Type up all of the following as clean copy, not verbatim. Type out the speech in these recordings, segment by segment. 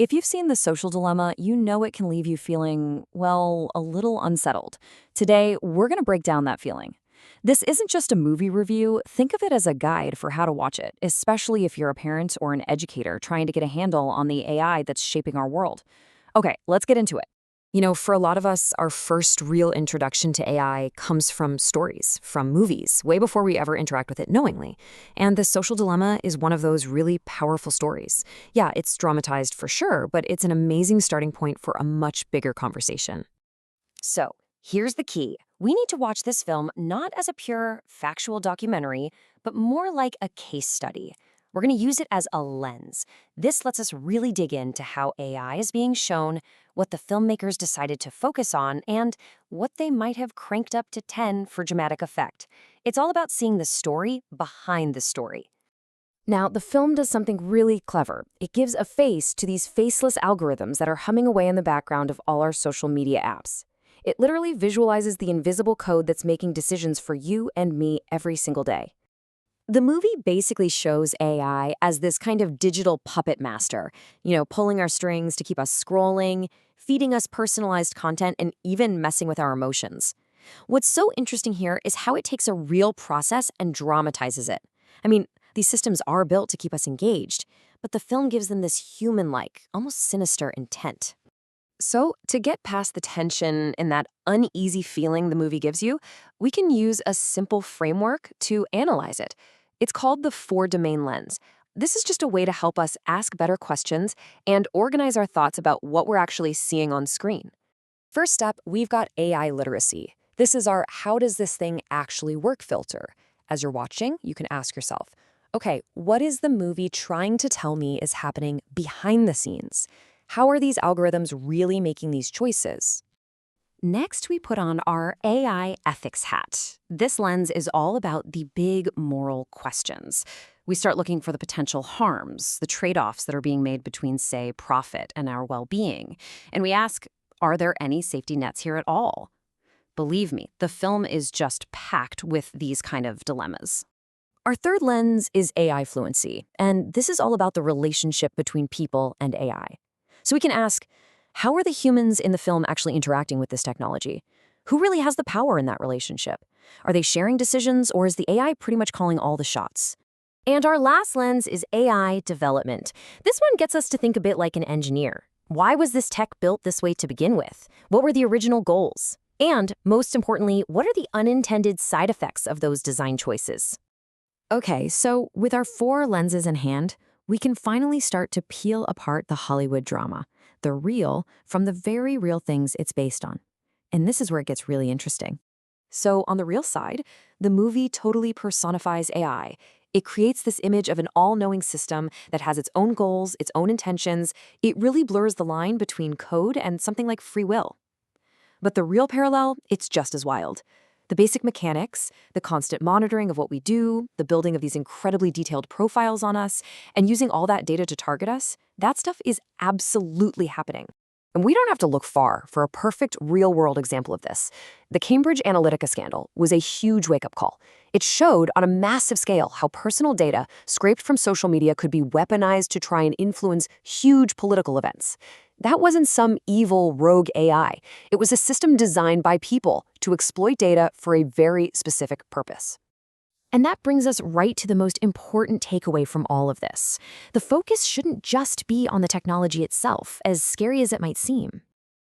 If you've seen The Social Dilemma, you know it can leave you feeling, well, a little unsettled. Today, we're going to break down that feeling. This isn't just a movie review, think of it as a guide for how to watch it, especially if you're a parent or an educator trying to get a handle on the AI that's shaping our world. Okay, let's get into it. For a lot of us, our first real introduction to AI comes from stories, from movies, way before we ever interact with it knowingly. And The Social Dilemma is one of those really powerful stories. Yeah, it's dramatized for sure, but it's an amazing starting point for a much bigger conversation. So, here's the key. We need to watch this film not as a pure factual documentary, but more like a case study. We're going to use it as a lens. This lets us really dig into how AI is being shown, what the filmmakers decided to focus on, and what they might have cranked up to 10 for dramatic effect. It's all about seeing the story behind the story. Now, the film does something really clever. It gives a face to these faceless algorithms that are humming away in the background of all our social media apps. It literally visualizes the invisible code that's making decisions for you and me every single day. The movie basically shows AI as this kind of digital puppet master, pulling our strings to keep us scrolling, feeding us personalized content, and even messing with our emotions. What's so interesting here is how it takes a real process and dramatizes it. I mean, these systems are built to keep us engaged, but the film gives them this human-like, almost sinister intent. So, to get past the tension and that uneasy feeling the movie gives you, we can use a simple framework to analyze it. It's called the four-domain lens. This is just a way to help us ask better questions and organize our thoughts about what we're actually seeing on screen. First up, we've got AI literacy. This is our how does this thing actually work filter. As you're watching, you can ask yourself, okay, what is the movie trying to tell me is happening behind the scenes? How are these algorithms really making these choices? Next, we put on our AI ethics hat. This lens is all about the big moral questions. We start looking for the potential harms, the trade-offs that are being made between, say, profit and our well-being. And we ask, are there any safety nets here at all? Believe me, the film is just packed with these kind of dilemmas. Our third lens is AI fluency, and this is all about the relationship between people and AI. So we can ask, how are the humans in the film actually interacting with this technology? Who really has the power in that relationship? Are they sharing decisions, or is the AI pretty much calling all the shots? And our last lens is AI development. This one gets us to think a bit like an engineer. Why was this tech built this way to begin with? What were the original goals? And, most importantly, what are the unintended side effects of those design choices? Okay, so with our four lenses in hand, we can finally start to peel apart the Hollywood drama, the real from the very real things it's based on. And this is where it gets really interesting. So on the real side, the movie totally personifies AI. It creates this image of an all-knowing system that has its own goals, its own intentions. It really blurs the line between code and something like free will. But the real parallel, it's just as wild. The basic mechanics, the constant monitoring of what we do, the building of these incredibly detailed profiles on us, and using all that data to target us, that stuff is absolutely happening. And we don't have to look far for a perfect real-world example of this. The Cambridge Analytica scandal was a huge wake-up call. It showed on a massive scale how personal data scraped from social media could be weaponized to try and influence huge political events. That wasn't some evil rogue AI. It was a system designed by people to exploit data for a very specific purpose. And that brings us right to the most important takeaway from all of this. The focus shouldn't just be on the technology itself, as scary as it might seem.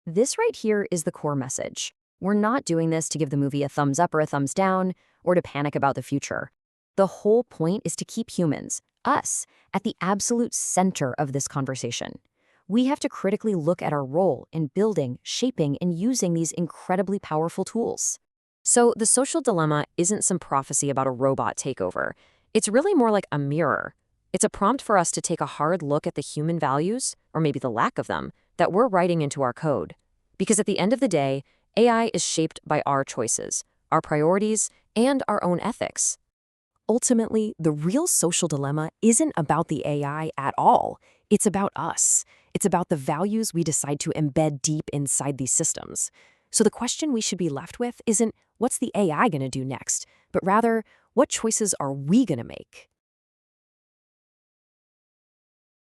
This right here is the core message. We're not doing this to give the movie a thumbs up or a thumbs down, or to panic about the future. The whole point is to keep humans, us, at the absolute center of this conversation. We have to critically look at our role in building, shaping, and using these incredibly powerful tools. So The Social Dilemma isn't some prophecy about a robot takeover. It's really more like a mirror. It's a prompt for us to take a hard look at the human values, or maybe the lack of them, that we're writing into our code. Because at the end of the day, AI is shaped by our choices, our priorities, and our own ethics. Ultimately, the real social dilemma isn't about the AI at all. It's about us. It's about the values we decide to embed deep inside these systems. So the question we should be left with isn't, what's the AI going to do next? But rather, what choices are we going to make?